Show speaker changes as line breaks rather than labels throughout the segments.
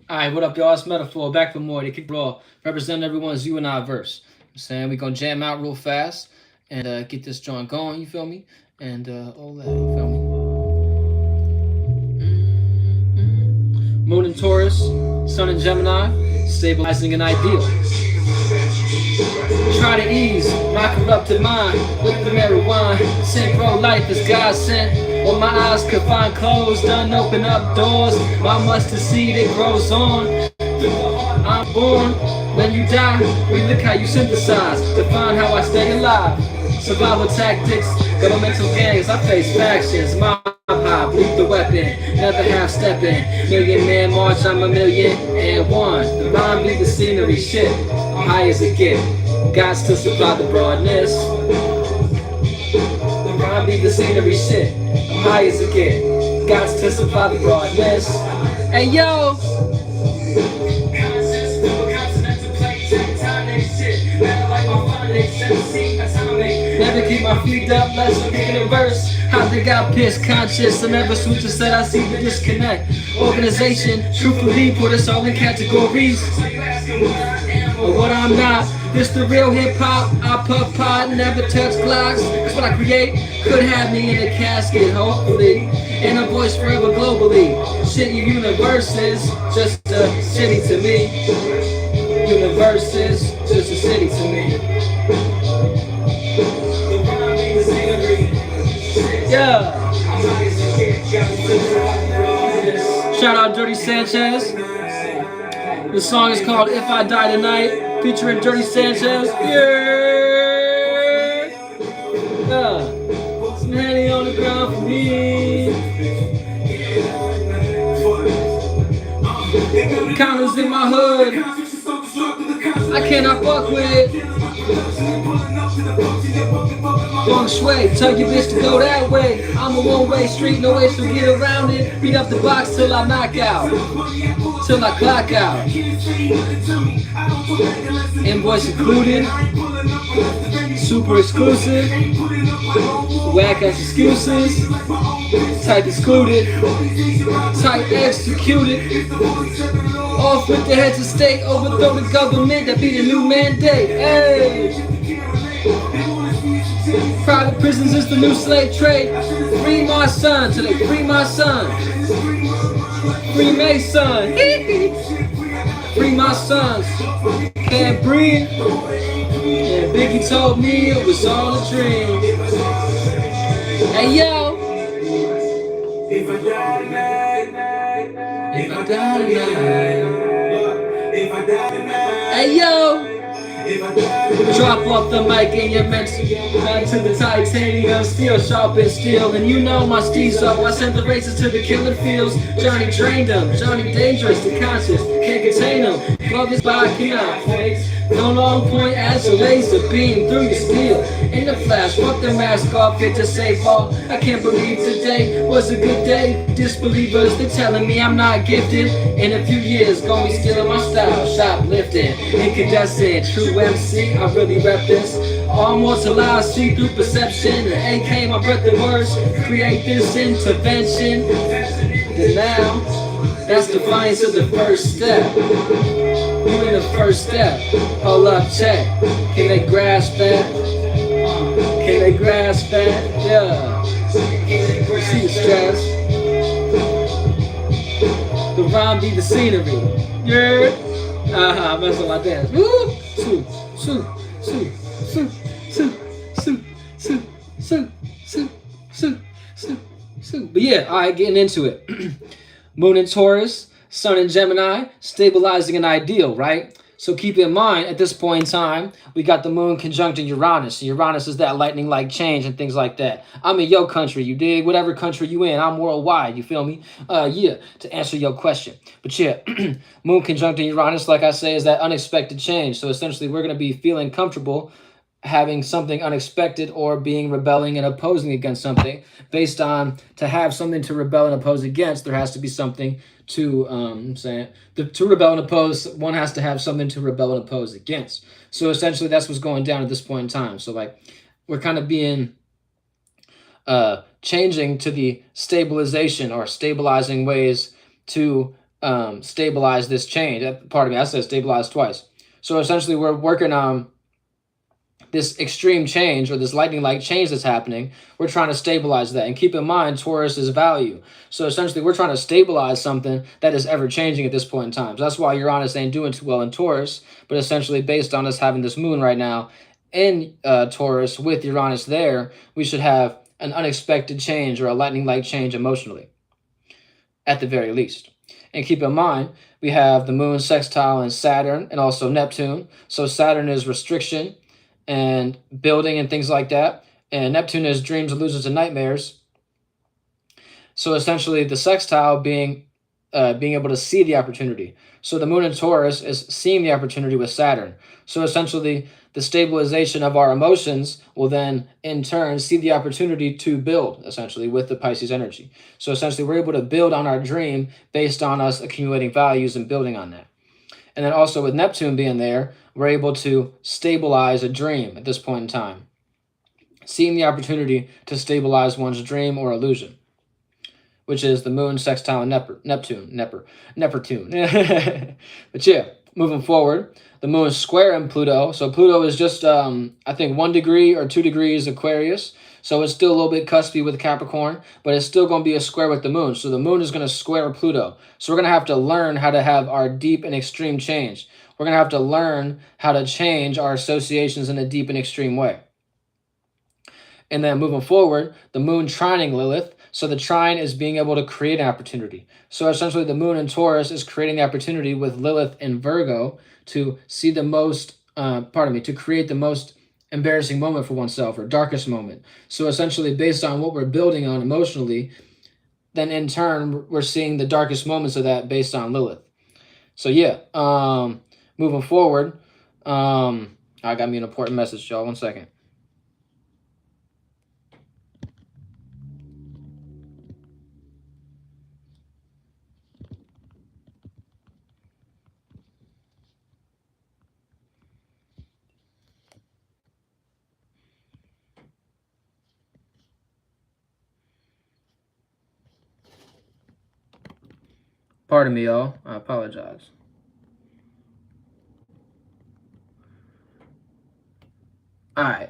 All right, what up, y'all? It's Metaphor, back for more. They keep raw, representing everyone's you and I verse. I'm saying we gonna jam out real fast and get this joint going. You feel me? And all that. You feel me? Moon in Taurus, Sun in Gemini, stabilizing an ideal. Try to ease my corrupted mind with the marijuana. Sent pro-life as God sent. When my eyes could find closed, done open up doors. My mustard seed, it grows on. I'm born. When you die, we look how you synthesize. Define how I stay alive. Survival tactics, governmental gangs. I face factions. My high, bleed the weapon. Never half stepping. Million man march, I'm 1,000,001. The rhyme be the scenery. Shit, I'm high as it get. Gots to supply the broadness. The rhyme be the scenery. Shit, I'm high as it get. Gots to supply the broadness. Hey yo! Never keep my feet up, let's look in the verse. How they got pissed, conscious. I never switch and said I see the disconnect. Organization, truthfully, put us all in categories. But what I'm not, this the real hip hop. I puff pot, never touch clocks. That's what I create. Could have me in a casket, hopefully. And a voice forever globally. Shit, your universe is just a city to me. Universe is just a city to me. Yeah. Shout out Dirty Sanchez. The song is called If I Die Tonight, featuring Dirty Sanchez. Yeah. Some honey on the ground for me. Counters in my hood. I cannot fuck with. Feng Shui, tell your bitch to go that way. I'm a one-way street, no way to get around it. Beat up the box till I knock out, till I clock out. Invoice included, super exclusive. Whack ass excuses, type excluded, type executed. Off with the heads of state, overthrow the government, that be the new mandate. Hey! Private prisons is the new slave trade. Free my son till they free my son. Free Mason. Free my sons. Can't breathe. And Biggie told me it was all a dream. Hey yo. If I die tonight. If I die tonight. If I die tonight. Hey yo. Drop off the mic and you're meant to the titanium steel, sharp and steel. And you know my steez up. I sent the races to the killing fields. Johnny trained them. Johnny dangerous, the conscious, can't contain them. Love is by cannot face. No long point as a laser beam through your steel. In the flash, fuck the mask off, it to save all. I can't believe today was a good day. Disbelievers, they're telling me I'm not gifted. In a few years, gonna be stealing my style, shoplifting, incandescent, true MC. I really rep this. All mortalized, see through perception. The AK, my breath and words, create this intervention. And now, that's defiance of the first step. You in the first step. Hold up, check. Can they grasp that? Can they grasp that? Yeah. See the stress. The rhyme be the scenery. Yeah. I'm messing with my dance. Woo! Sue, sue, sue, sue, sue, sue, sue, sue, sue, sue, sue, sue. But yeah, alright, getting into it. Moon in Taurus, Sun in Gemini, stabilizing an ideal, right? So keep in mind, at this point in time, we got the moon conjunct in Uranus. Uranus is that lightning-like change and things like that. I'm in your country, you dig? Whatever country you in, I'm worldwide, you feel me? Yeah, to answer your question. But yeah, moon conjunct in Uranus, like I say, is that unexpected change. So essentially, we're going to be feeling comfortable having something unexpected or being rebelling and opposing against something. Based on, to have something to rebel and oppose against, there has to be something to to rebel and oppose. One has to have something to rebel and oppose against. So essentially that's what's going down at this point in time. So like we're kind of being changing to the stabilization or stabilizing ways to stabilize this change. Pardon me, I said stabilize twice. So essentially, we're working on this extreme change or this lightning like change that's happening. We're trying to stabilize that. And keep in mind, Taurus is value. So essentially, we're trying to stabilize something that is ever changing at this point in time. So that's why Uranus ain't doing too well in Taurus. But essentially, based on us having this moon right now in Taurus with Uranus there, we should have an unexpected change or a lightning like change emotionally, at the very least. And keep in mind, we have the moon sextile in Saturn and also Neptune. So Saturn is restriction and building and things like that. And Neptune is dreams, illusions, and nightmares. So essentially, the sextile being able to see the opportunity. So the moon in Taurus is seeing the opportunity with Saturn. So essentially, the stabilization of our emotions will then, in turn, see the opportunity to build, essentially, with the Pisces energy. So essentially, we're able to build on our dream based on us accumulating values and building on that. And then also with Neptune being there, we're able to stabilize a dream at this point in time, seeing the opportunity to stabilize one's dream or illusion, which is the moon sextile Neptune. But yeah, moving forward, the moon is square in Pluto. So Pluto is just, I think, 1 degree or 2 degrees Aquarius. So it's still a little bit cuspy with Capricorn, but it's still going to be a square with the moon. So the moon is going to square Pluto. So we're going to have to learn how to have our deep and extreme change. We're going to have to learn how to change our associations in a deep and extreme way. And then moving forward, the moon trining Lilith. So the trine is being able to create an opportunity. So essentially, the moon in Taurus is creating the opportunity with Lilith in Virgo to see the most, to create the most embarrassing moment for oneself or darkest moment. So essentially, based on what we're building on emotionally, then in turn, we're seeing the darkest moments of that based on Lilith. So yeah, moving forward, I got me an important message, y'all. 1 second. Pardon me, y'all. I apologize. All right.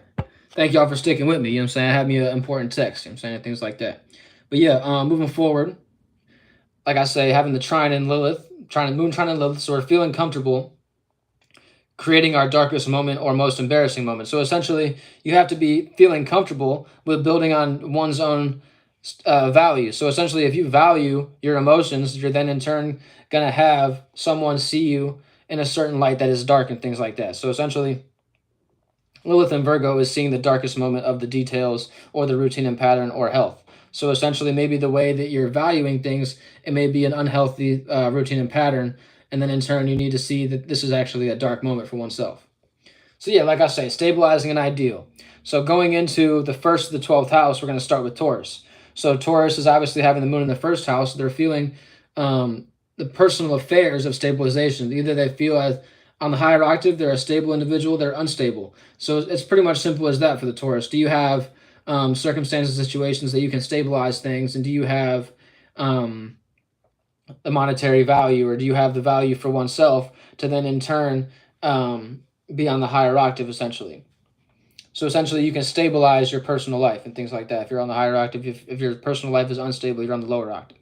Thank y'all for sticking with me. You know what I'm saying? I had me an important text. You know what I'm saying? Things like that. But yeah, moving forward, like I say, having the trine and Lilith, moon trine and Lilith, so we're feeling comfortable creating our darkest moment or most embarrassing moment. So essentially, you have to be feeling comfortable with building on one's own value. So essentially, if you value your emotions, you're then in turn going to have someone see you in a certain light that is dark and things like that. So essentially, Lilith in Virgo is seeing the darkest moment of the details or the routine and pattern or health. So essentially, maybe the way that you're valuing things, it may be an unhealthy routine and pattern. And then in turn, you need to see that this is actually a dark moment for oneself. So yeah, like I say, stabilizing an ideal. So going into the first of the 12th house, we're going to start with Taurus. So Taurus is obviously having the moon in the first house. They're feeling the personal affairs of stabilization. Either they feel as on the higher octave, they're a stable individual, they're unstable. So it's pretty much simple as that for the Taurus. Do you have circumstances, situations that you can stabilize things, and do you have the monetary value, or do you have the value for oneself to then in turn be on the higher octave, essentially? So essentially, you can stabilize your personal life and things like that. If you're on the higher octave, if your personal life is unstable, you're on the lower octave.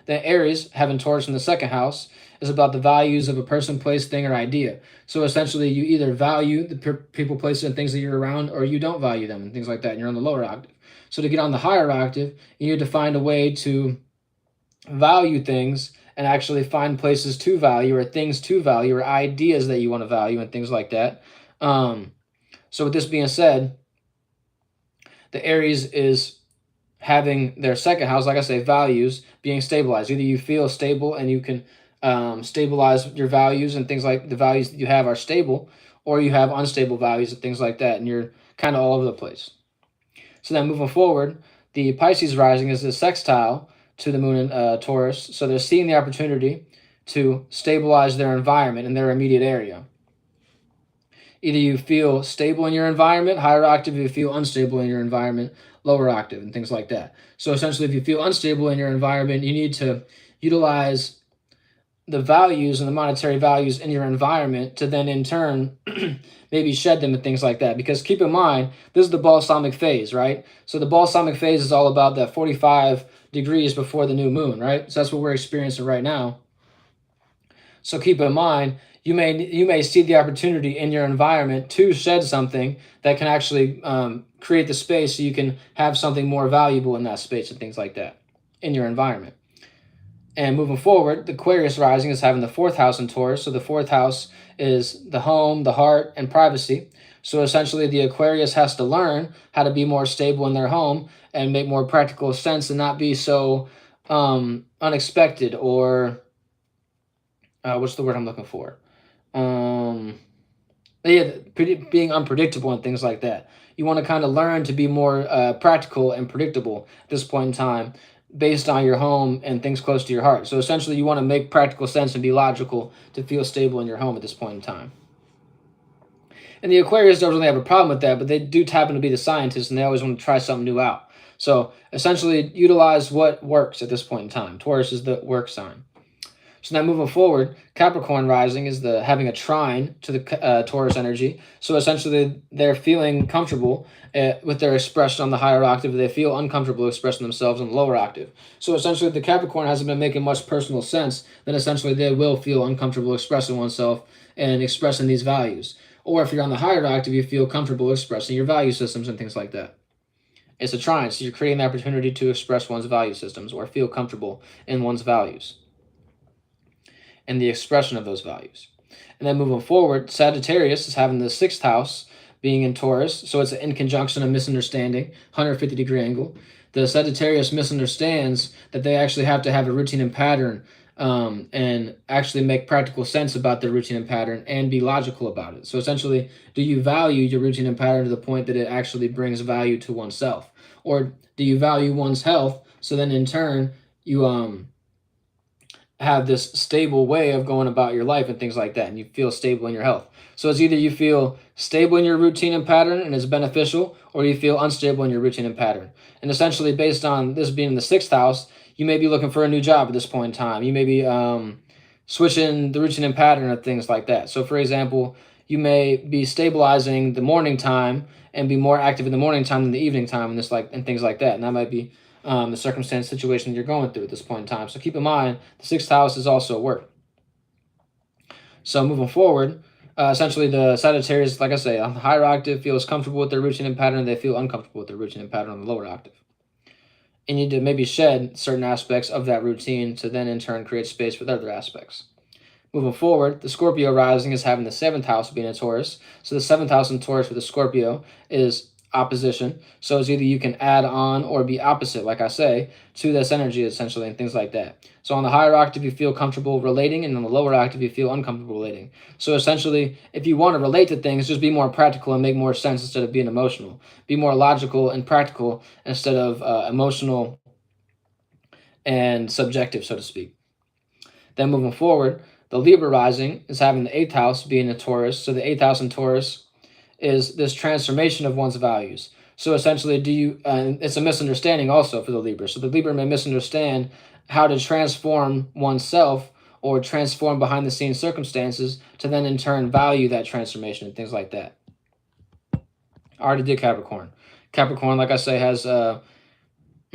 Then Aries, having Taurus in the second house, is about the values of a person, place, thing, or idea. So essentially, you either value the people, places, and things that you're around, or you don't value them and things like that, and you're on the lower octave. So to get on the higher octave, you need to find a way to value things and actually find places to value or things to value or ideas that you want to value and things like that. So with this being said, the Aries is having their second house, like I say, values being stabilized. Either you feel stable and you can stabilize your values and things like the values that you have are stable, or you have unstable values and things like that, and you're kind of all over the place. So then moving forward, the Pisces rising is a sextile to the moon in Taurus. So they're seeing the opportunity to stabilize their environment in their immediate area. Either you feel stable in your environment, higher octave, if you feel unstable in your environment, lower octave, and things like that. So essentially, if you feel unstable in your environment, you need to utilize the values and the monetary values in your environment to then in turn maybe shed them and things like that. Because keep in mind, this is the balsamic phase, right? So the balsamic phase is all about that 45 degrees before the new moon, right? So that's what we're experiencing right now. So keep in mind, you may see the opportunity in your environment to shed something that can actually create the space so you can have something more valuable in that space and things like that in your environment. And moving forward, the Aquarius rising is having the fourth house in Taurus. So the fourth house is the home, the heart, and privacy. So essentially, the Aquarius has to learn how to be more stable in their home and make more practical sense and not be so unexpected or what's the word I'm looking for? Yeah, being unpredictable and things like that. You want to kind of learn to be more practical and predictable at this point in time based on your home and things close to your heart. So essentially, you want to make practical sense and be logical to feel stable in your home at this point in time. And the Aquarius don't really have a problem with that, but they do happen to be the scientists and they always want to try something new out. So essentially, utilize what works at this point in time. Taurus is the work sign. So now moving forward, Capricorn rising is the having a trine to the Taurus energy. So essentially, they're feeling comfortable with their expression on the higher octave. They feel uncomfortable expressing themselves on the lower octave. So essentially, if the Capricorn hasn't been making much personal sense, then essentially they will feel uncomfortable expressing oneself and expressing these values. Or if you're on the higher octave, you feel comfortable expressing your value systems and things like that. It's a trine, so you're creating the opportunity to express one's value systems or feel comfortable in one's values and the expression of those values. And then moving forward, Sagittarius is having the sixth house being in Taurus. So it's in conjunction of misunderstanding, 150-degree angle. The Sagittarius misunderstands that they actually have to have a routine and pattern and actually make practical sense about their routine and pattern and be logical about it. So essentially, do you value your routine and pattern to the point that it actually brings value to oneself? Or do you value one's health so then in turn you have this stable way of going about your life and things like that, and you feel stable in your health? So it's either you feel stable in your routine and pattern and it's beneficial, or you feel unstable in your routine and pattern. And essentially, based on this being in the sixth house, you may be looking for a new job at this point in time. You may be switching the routine and pattern of things like that. So for example, you may be stabilizing the morning time and be more active in the morning time than the evening time and things like that. And that might be the circumstance situation you're going through at this point in time. So keep in mind, the sixth house is also work. So moving forward, essentially the Sagittarius, like I say, on the higher octave feels comfortable with their routine and pattern. They feel uncomfortable with their routine and pattern on the lower octave. And you need to maybe shed certain aspects of that routine to then in turn create space for the other aspects. Moving forward, the Scorpio rising is having the seventh house being a Taurus. So the seventh house in Taurus with the Scorpio is opposition. So it's either you can add on or be opposite, like I say, to this energy essentially and things like that. So on the higher octave, you feel comfortable relating, and on the lower octave, you feel uncomfortable relating. So essentially, if you want to relate to things, just be more practical and make more sense instead of being emotional. Be more logical and practical instead of emotional and subjective, so to speak. Then moving forward, the Libra rising is having the eighth house being a Taurus. So the eighth house in Taurus is this transformation of one's values. So essentially, it's a misunderstanding also for the Libra. So the Libra may misunderstand how to transform oneself or transform behind the scenes circumstances to then in turn value that transformation and things like that. I already did Capricorn. Capricorn, like I say, has I'm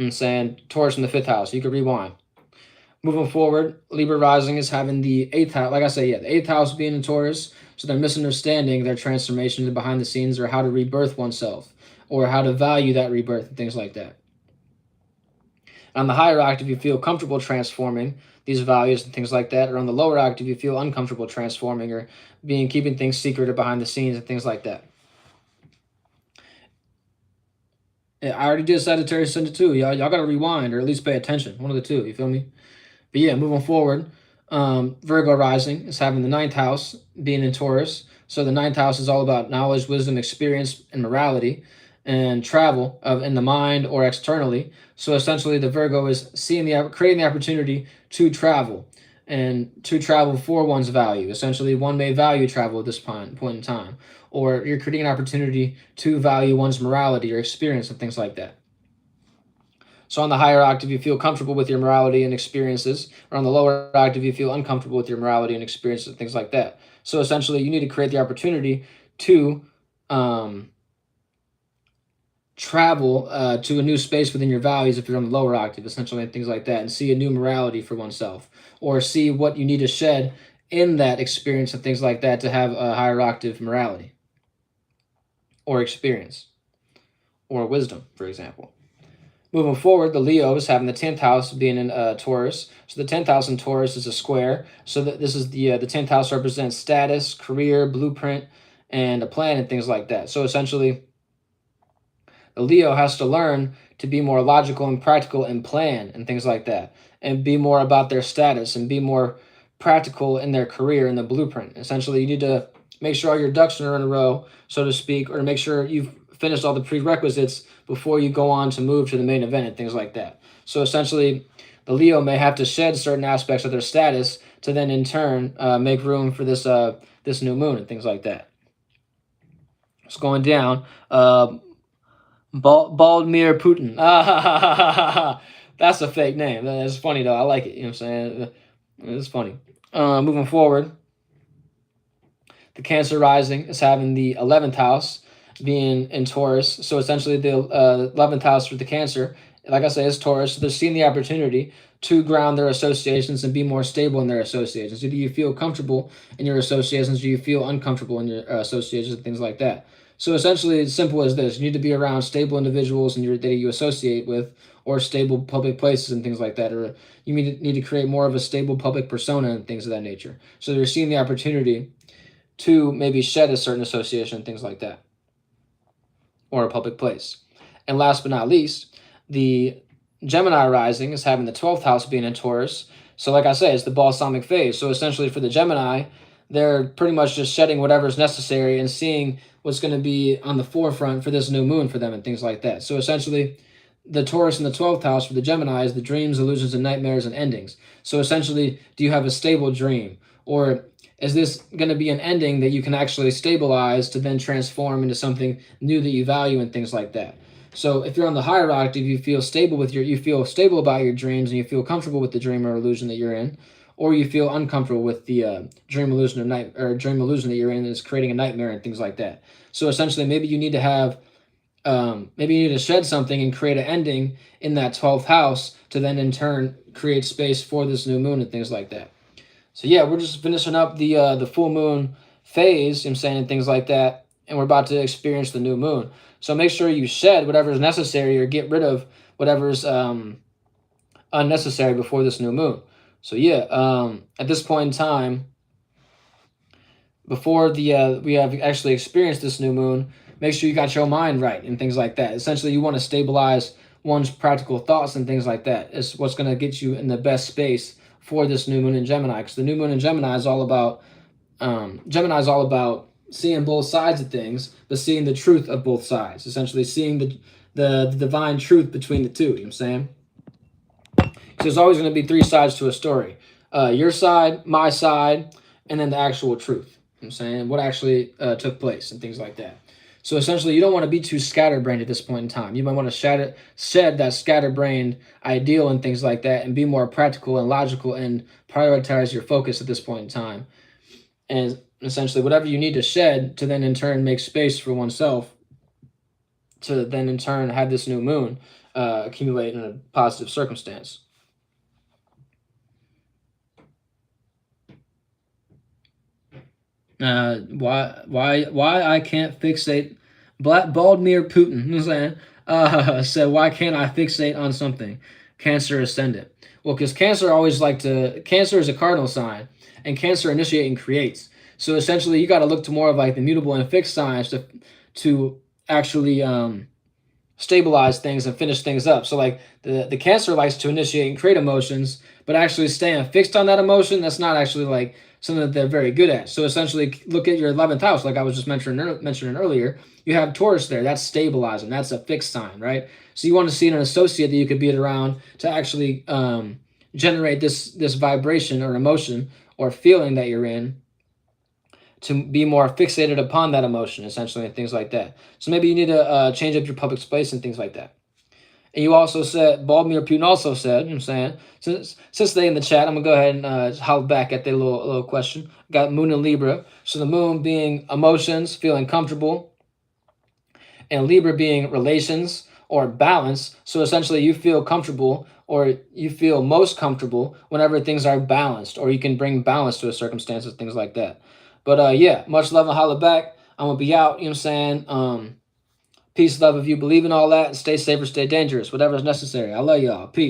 saying Taurus in the fifth house. You could rewind. Moving forward, Libra rising is having the eighth house. Like I say, the eighth house being in Taurus. So they're misunderstanding their transformation behind the scenes, or how to rebirth oneself, or how to value that rebirth and things like that. On the higher octave, you feel comfortable transforming these values and things like that. Or on the lower octave, you feel uncomfortable transforming or keeping things secret or behind the scenes and things like that. Yeah, I already did Sagittarius Ascendant too. Y'all got to rewind or at least pay attention. One of the two, you feel me? But yeah, moving forward, Virgo rising is having the ninth house being in Taurus. So the ninth house is all about knowledge, wisdom, experience, and morality, and travel in the mind or externally. So essentially, the Virgo is creating the opportunity to travel and to travel for one's value. Essentially, one may value travel at this point in time, or you're creating an opportunity to value one's morality or experience and things like that. So on the higher octave, you feel comfortable with your morality and experiences, or on the lower octave, you feel uncomfortable with your morality and experiences and things like that. So essentially, you need to create the opportunity to travel to a new space within your values if you're on the lower octave, essentially, and things like that, and see a new morality for oneself, or see what you need to shed in that experience and things like that to have a higher octave morality or experience or wisdom, for example. Moving forward, the Leo is having the 10th house being in Taurus. So the 10th house in Taurus is a square. So that this is the 10th house represents status, career, blueprint, and a plan and things like that. So essentially, the Leo has to learn to be more logical and practical and plan and things like that, and be more about their status and be more practical in their career and the blueprint. Essentially, you need to make sure all your ducks are in a row, so to speak, or to make sure you've finished all the prerequisites before you go on to move to the main event and things like that. So essentially, the Leo may have to shed certain aspects of their status to then in turn make room for this new moon and things like that. It's going down. Baldmir Putin. That's a fake name. That's funny though. I like it. You know what I'm saying? It's funny. Moving forward, the Cancer rising is having the 11th house being in Taurus. So essentially the 11th house for the Cancer, like I say, is Taurus. So they're seeing the opportunity to ground their associations and be more stable in their associations. Do you feel comfortable in your associations? Do you feel uncomfortable in your associations and things like that? So essentially, it's simple as this. You need to be around stable individuals that you associate with, or stable public places and things like that. Or you need to create more of a stable public persona and things of that nature. So you're seeing the opportunity to maybe shed a certain association and things like that, or a public place. And last but not least, the Gemini rising is having the 12th house being in Taurus. So like I say, it's the balsamic phase. So essentially for the Gemini, they're pretty much just shedding whatever's necessary and seeing what's going to be on the forefront for this new moon for them and things like that. So essentially, the Taurus in the 12th house for the Gemini is the dreams, illusions, and nightmares and endings. So essentially, do you have a stable dream? Or is this going to be an ending that you can actually stabilize to then transform into something new that you value and things like that? So if you're on the higher octave, you feel stable about your dreams and you feel comfortable with the dream or illusion that you're in, or you feel uncomfortable with the dream illusion that you're in and it's creating a nightmare and things like that. So essentially, maybe you need to have maybe you need to shed something and create an ending in that 12th house to then in turn create space for this new moon and things like that. So yeah, we're just finishing up the full moon phase, I'm saying, and things like that, and we're about to experience the new moon. So make sure you shed whatever is necessary or get rid of whatever's unnecessary before this new moon. So yeah, at this point in time, before we have actually experienced this new moon, make sure you got your mind right and things like that. Essentially, you want to stabilize one's practical thoughts and things like that. It's what's going to get you in the best space for this new moon in Gemini, because the new moon in Gemini is all about seeing both sides of things, but seeing the truth of both sides. Essentially, seeing the divine truth between the two. You know what I'm saying? So there's always going to be three sides to a story: your side, my side, and then the actual truth. You know what I'm saying? What actually took place and things like that. So essentially, you don't want to be too scatterbrained at this point in time. You might want to shed that scatterbrained ideal and things like that, and be more practical and logical and prioritize your focus at this point in time. And essentially, whatever you need to shed to then in turn make space for oneself to then in turn have this new moon accumulate in a positive circumstance. Why I can't fixate Baldmir Putin, you know what I'm saying? Said, why can't I fixate on something? Cancer ascendant. Well, because Cancer is a cardinal sign, and Cancer initiates and creates. So essentially, you got to look to more of like the mutable and fixed signs to actually stabilize things and finish things up. So like the Cancer likes to initiate and create emotions, but actually staying fixed on that emotion, that's not actually like something that they're very good at. So essentially, look at your 11th house, like I was just mentioning earlier. You have Taurus there. That's stabilizing. That's a fixed sign, right? So you want to see an associate that you could be around to actually generate this vibration or emotion or feeling that you're in, to be more fixated upon that emotion, essentially, and things like that. So maybe you need to change up your public space and things like that. And you also said, Baltimore Putin also said, you know what I'm saying? Since they in the chat, I'm going to go ahead and holler back at their little question. Got Moon and Libra. So the Moon being emotions, feeling comfortable, and Libra being relations or balance. So essentially you feel comfortable or you feel most comfortable whenever things are balanced, or you can bring balance to a circumstance, things like that. But yeah, much love and holla back. I'm going to be out, you know what I'm saying? Peace, love, if you believe in all that, and stay safe or stay dangerous, whatever is necessary. I love y'all. Peace.